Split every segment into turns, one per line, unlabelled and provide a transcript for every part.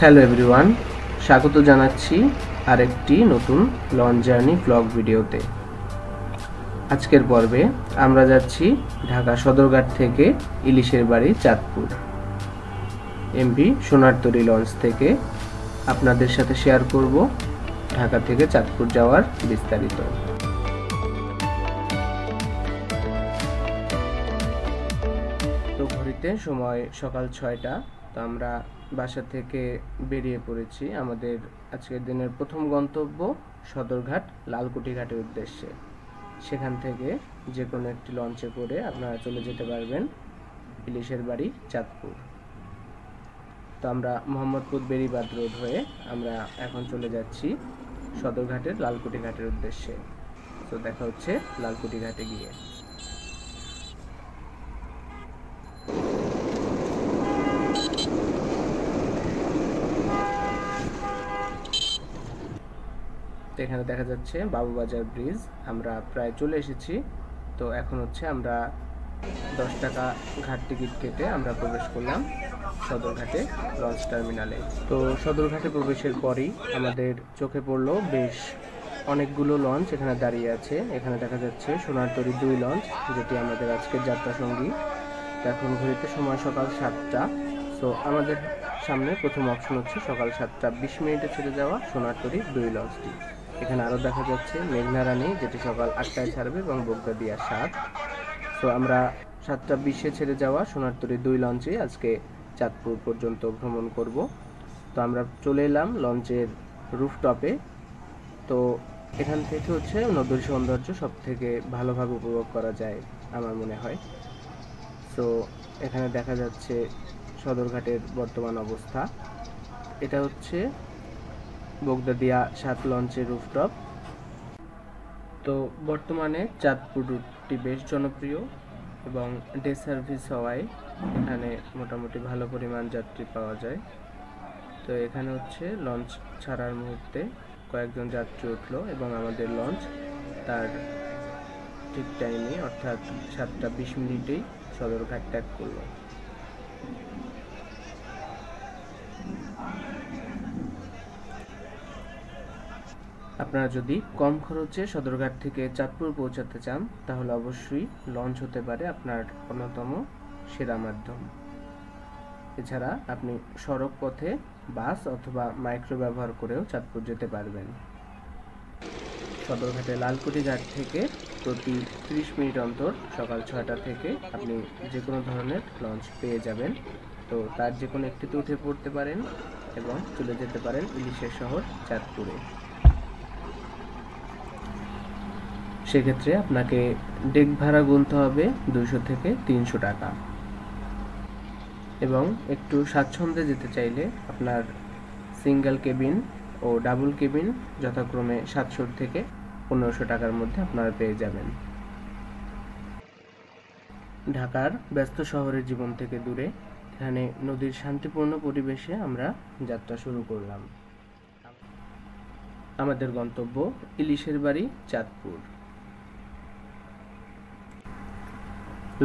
Hello everyone, স্বাগত জানাচ্ছি আরেকটি নতুন লঞ্চ জার্নি ব্লগ ভিডিওতে। আজকের পর্বে আমরা যাচ্ছি ঢাকা সদরঘাট থেকে ইলিশের বাড়ি চাঁদপুর। এমভি সোনারতরী লঞ্চ থেকে আপনাদের সাথে শেয়ার করব ঢাকা থেকে চাঁদপুর যাওয়ার বিস্তারিত। তো ঘড়িতে সময় সকাল 6টা। তো আমরা বাসা থেকে বেরিয়ে পড়েছি আমাদের আজকের দিনের প্রথম গন্তব্য সদরঘাট লালকুটি ঘাটের উদ্দেশ্যে। সেখান থেকে যে কোনো একটি লঞ্চে করে আপনারা চলে যেতে পারবেন ইলিশের বাড়ি চাঁদপুর। তো আমরা মোহাম্মদপুর বেরিবাদ রোড হয়ে আমরা এখন চলে যাচ্ছি সদরঘাটের লালকুটি ঘাটের উদ্দেশ্যে। তো দেখা হচ্ছে লালকুটি ঘাটে গিয়ে। এখানে দেখা যাচ্ছে বাবুবাজার ব্রিজ। আমরা প্রায় চলে এসেছি। তো এখন হচ্ছে আমরা 10 টাকা ঘাট টিকিট কেটে আমরা প্রবেশ করলাম সদরঘাটে লঞ্চ টার্মিনালে। তো সদরঘাটে প্রবেশের পরই আমাদের চোখে পড়লো বেশ অনেকগুলো লঞ্চ এখানে দাঁড়িয়ে আছে। এখানে দেখা যাচ্ছে সোনারতরী 2 লঞ্চ, যেটি আমাদের আজকের যাত্রা সঙ্গী। এখন ঘড়িতে সময় সকাল 7টা। সো আমাদের সামনে প্রথম অপশন হচ্ছে সকাল 7টা 20 মিনিটে ছেড়ে যাওয়া সোনারতরী 2 লঞ্চটি। এখানে আরও দেখা যাচ্ছে মেঘনা রানী, যেটি সকাল 8টায় ছাড়বে, এবং বগদাদিয়া 7। তো আমরা 7টা 20-এ ছেড়ে যাওয়া সোনারতরী 2 লঞ্চে আজকে চাঁদপুর পর্যন্ত ভ্রমণ করব। তো আমরা চলে এলাম লঞ্চের রুফটপে। তো এখান থেকে হচ্ছে নদীর সৌন্দর্য সব থেকে ভালোভাবে উপভোগ করা যায় আমার মনে হয়। তো এখানে দেখা যাচ্ছে সদরঘাটের বর্তমান অবস্থা। এটা হচ্ছে বগদাদিয়া 7 লঞ্চের রুফটপ। তো বর্তমানে চাঁদপুর রুটটি বেশ জনপ্রিয় এবং ডে সার্ভিস হওয়ায় এখানে মোটামুটি ভালো পরিমাণ যাত্রী পাওয়া যায়। তো এখানে হচ্ছে লঞ্চ ছাড়ার মুহূর্তে কয়েকজন যাত্রী উঠলো এবং আমাদের লঞ্চ তার ঠিক টাইমে অর্থাৎ 7টা 20 মিনিটেই সদরঘাট ত্যাগ করলো। আপনারা যদি কম খরচে সদরঘাট থেকে চাঁদপুর পৌঁছাতে চান তাহলে অবশ্যই লঞ্চ হতে পারে আপনার অন্যতম সেরা মাধ্যম। এছাড়া আপনি সড়ক পথে বাস অথবা মাইক্রো ব্যবহার করেও চাঁদপুর যেতে পারবেন। সদরঘাটে লালকুটি ঘাট থেকে প্রতি 30 মিনিট অন্তর সকাল 6টা থেকে আপনি যে কোনো ধরনের লঞ্চ পেয়ে যাবেন। তো তার যে কোনো একটিতে উঠে পড়তে পারেন এবং চলে যেতে পারেন ইলিশের শহর চাঁদপুরে। সেক্ষেত্রে আপনাকে ডেক ভাড়া গুনতে হবে 200 থেকে 300 টাকা, এবং একটু স্বাচ্ছন্দ্যে যেতে চাইলে আপনার single cabin O double cabin যথাক্রমে 700 থেকে 1500 টাকার মধ্যে আপনারা পেয়ে যাবেন। ঢাকার ব্যস্ত শহরের জীবন থেকে দূরে এখানে নদীর শান্তিপূর্ণ পরিবেশে আমরা যাত্রা শুরু করলাম। আমাদের গন্তব্য ইলিশের বাড়ি চাঁদপুর।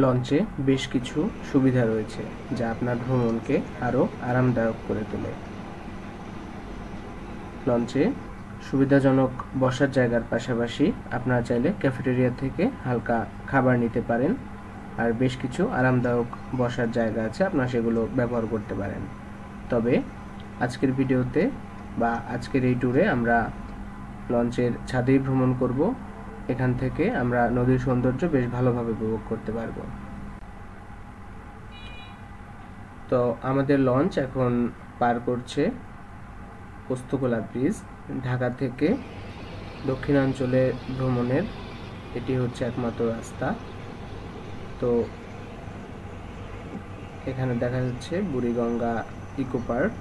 লঞ্চে বেশ কিছু সুবিধা রয়েছে যা আপনার ভ্রমণকে আরও আরামদায়ক করে তোলে। লঞ্চে সুবিধাজনক বসার জায়গার পাশাপাশি আপনারা চাইলে ক্যাফেটেরিয়া থেকে হালকা খাবার নিতে পারেন, আর বেশ কিছু আরামদায়ক বসার জায়গা আছে, আপনারা সেগুলো ব্যবহার করতে পারেন। তবে আজকের ভিডিওতে বা আজকের এই ট্যুরে আমরা লঞ্চের ছাদেই ভ্রমণ করব। এখান থেকে আমরা নদীর সৌন্দর্য বেশ ভালোভাবে উপভোগ করতে পারবো। তো আমাদের লঞ্চ এখন পার করছে পোস্তগোলা ব্রিজ। ঢাকা থেকে দক্ষিণাঞ্চলে ভ্রমণের এটি হচ্ছে একমাত্র রাস্তা। তো এখানে দেখা যাচ্ছে বুড়িগঙ্গা ইকো পার্ক।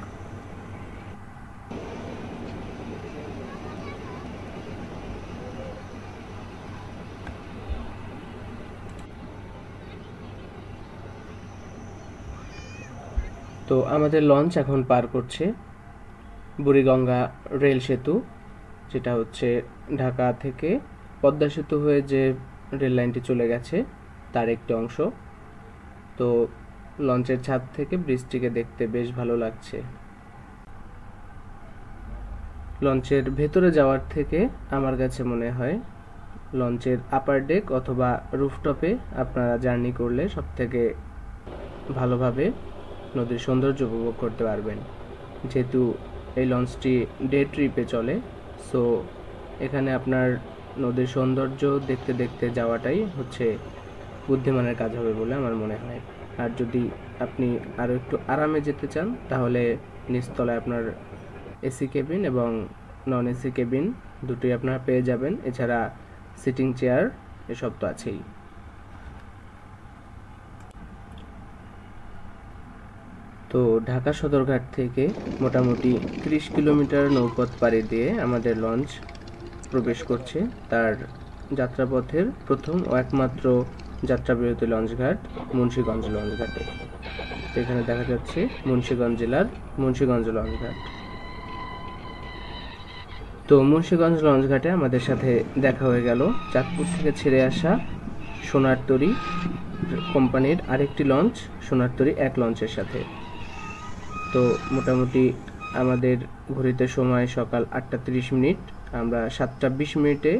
তো আমাদের লঞ্চ এখন পার করছে বুড়িগঙ্গা রেল সেতু, যেটা হচ্ছে ঢাকা থেকে পদ্মা সেতু হয়ে যে রেল লাইনটি চলে গেছে তার একটি অংশ। তো লঞ্চের ছাদ থেকে ব্রিজটিকে দেখতে বেশ ভালো লাগছে। লঞ্চের ভেতরে যাওয়ার থেকে আমার কাছে মনে হয় লঞ্চের আপার ডেক অথবা রুফটপে আপনারা জার্নি করলে সবথেকে ভালোভাবে নদীর সৌন্দর্য উপভোগ করতে পারবেন। যেহেতু এই লঞ্চটি ডে ট্রিপে চলে, সো এখানে আপনার নদীর সৌন্দর্য দেখতে দেখতে যাওয়াটাই হচ্ছে বুদ্ধিমানের কাজ হবে বলে আমার মনে হয়। আর যদি আপনি আরও একটু আরামে যেতে চান তাহলে নিচতলায় আপনার এসি কেবিন এবং নন এসি কেবিন দুটোই আপনারা পেয়ে যাবেন। এছাড়া সিটিং চেয়ার এসব তো আছেই। তো ঢাকা সদরঘাট থেকে মোটামুটি 30 কিলোমিটার নৌপথ পাড়ি দিয়ে আমাদের লঞ্চ প্রবেশ করছে তার যাত্রাপথের প্রথম ও একমাত্র যাত্রাবিরতি লঞ্চঘাট মুন্সিগঞ্জ লঞ্চঘাটে। তো এখানে দেখা যাচ্ছে মুন্সিগঞ্জ জেলার মুন্সিগঞ্জ লঞ্চঘাট। তো মুন্সিগঞ্জ লঞ্চঘাটে আমাদের সাথে দেখা হয়ে গেল চাঁদপুর থেকে ছেড়ে আসা সোনারতরী কোম্পানির আরেকটি লঞ্চ সোনারতরী 1 লঞ্চের সাথে। তো মোটামুটি আমাদের ঘড়িতে সময় সকাল 8টা 30 মিনিট, আমরা 7টা 20 মিনিটে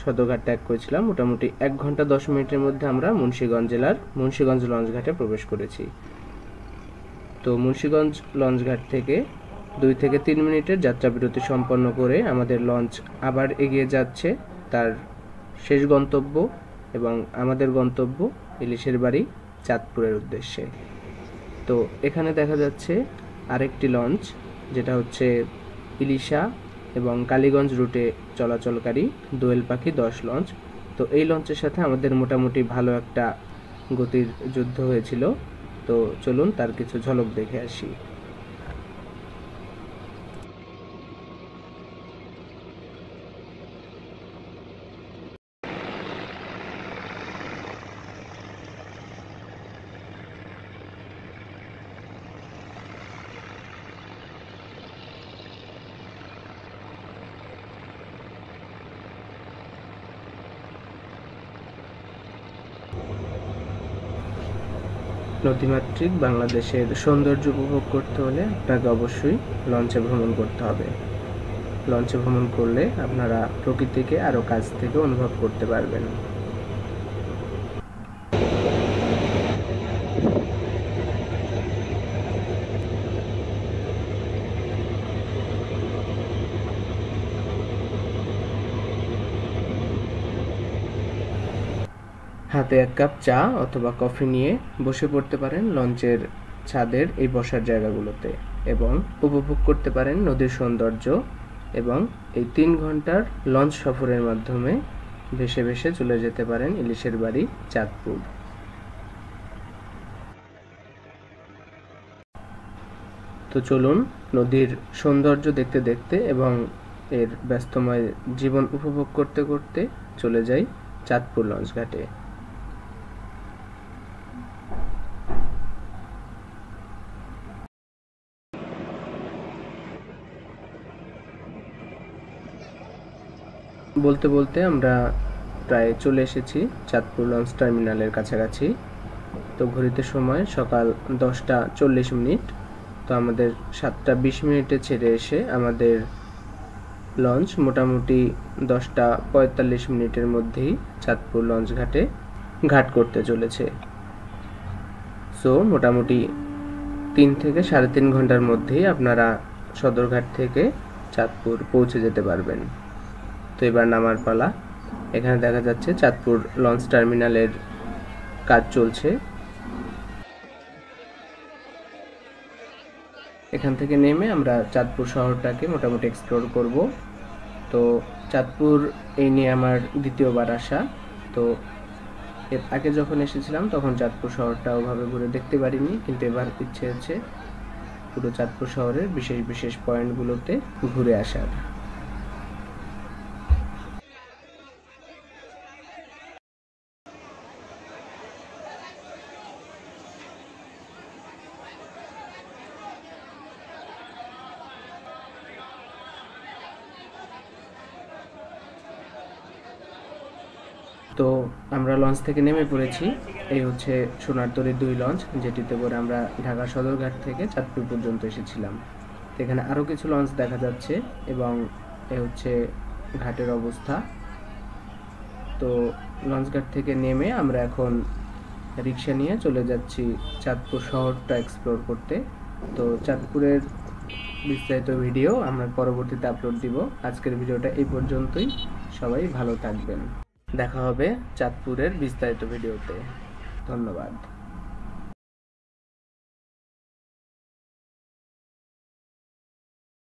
সদরঘাট ত্যাগ করেছিলাম। মোটামুটি 1 ঘন্টা 10 মিনিটের মধ্যে আমরা মুন্সিগঞ্জ জেলার মুন্সিগঞ্জ লঞ্চঘাটে প্রবেশ করেছি। তো মুন্সিগঞ্জ লঞ্চঘাট থেকে 2 থেকে 3 মিনিটের যাত্রাবিরতি সম্পন্ন করে আমাদের লঞ্চ আবার এগিয়ে যাচ্ছে তার শেষ গন্তব্য এবং আমাদের গন্তব্য ইলিশের বাড়ি চাঁদপুরের উদ্দেশ্যে। তো এখানে দেখা যাচ্ছে আরেকটি লঞ্চ যেটা হচ্ছে ইলিশা এবং কালীগঞ্জ রুটে চলাচলকারী দোয়েল পাখি 10 লঞ্চ। তো এই লঞ্চের সাথে আমাদের মোটামুটি ভালো একটা গতির যুদ্ধ হয়েছিল। তো চলুন তার কিছু ঝলক দেখে আসি। নদীমাতৃক বাংলাদেশের সৌন্দর্য উপভোগ করতে হলে আপনাকে অবশ্যই লঞ্চে ভ্রমণ করতে হবে। লঞ্চে ভ্রমণ করলে আপনারা প্রকৃতিকে আরও কাছ থেকে অনুভব করতে পারবেন। হাতে 1 কাপ চা অথবা কফি নিয়ে বসে পড়তে পারেন লঞ্চের ছাদের এই বসার জায়গাগুলোতে এবং উপভোগ করতে পারেন নদীর সৌন্দর্য এবং এই 3 ঘন্টার লঞ্চ সফরের মাধ্যমে ভেসে ভেসে চলে যেতে পারেন ইলিশের বাড়ি চাঁদপুর। তো চলুন নদীর সৌন্দর্য দেখতে দেখতে এবং এর ব্যস্তময় জীবন উপভোগ করতে করতে চলে যাই চাঁদপুর লঞ্চঘাটে। বলতে বলতে আমরা প্রায় চলে এসেছি চাঁদপুর লঞ্চ টার্মিনালের কাছাকাছি। তো ঘড়িতে সময় সকাল 10টা 40 মিনিট। তো আমাদের 7টা 20 মিনিটে ছেড়ে এসে আমাদের লঞ্চ মোটামুটি 10টা 45 মিনিটের মধ্যেই চাঁদপুর লঞ্চ ঘাটে ঘাট করতে চলেছে। সো মোটামুটি 3 থেকে 3.5 ঘন্টার মধ্যেই আপনারা সদরঘাট থেকে চাঁদপুর পৌঁছে যেতে পারবেন। তো এবার নামার পালা। এখানে দেখা যাচ্ছে চাঁদপুর লঞ্চ টার্মিনালের কাজ চলছে। এখান থেকে নেমে আমরা চাঁদপুর শহরটাকে মোটামুটি এক্সপ্লোর করব। তো চাঁদপুর এই নিয়ে আমার দ্বিতীয়বার আসা। তো এর আগে যখন এসেছিলাম তখন চাঁদপুর শহরটা ওভাবে ঘুরে দেখতে পারিনি, কিন্তু এবার ইচ্ছে হচ্ছে পুরো চাঁদপুর শহরের বিশেষ বিশেষ পয়েন্টগুলোতে ঘুরে আসার। তো আমরা লঞ্চ থেকে নেমে পড়েছি। এই হচ্ছে সোনারতরীর 2 লঞ্চ, যেটিতে করে আমরা ঢাকা সদরঘাট থেকে চাঁদপুর পর্যন্ত এসেছিলাম। তো এখানে আরও কিছু লঞ্চ দেখা যাচ্ছে এবং এ হচ্ছে ঘাটের অবস্থা। তো লঞ্চঘাট থেকে নেমে আমরা এখন রিক্সা নিয়ে চলে যাচ্ছি চাঁদপুর শহরটা এক্সপ্লোর করতে। তো চাঁদপুরের বিস্তারিত ভিডিও আমরা পরবর্তীতে আপলোড দিব। আজকের ভিডিওটা এই পর্যন্তই। সবাই ভালো থাকবেন। দেখা হবে চাঁদপুরের বিস্তারিত ভিডিওতে। ধন্যবাদ।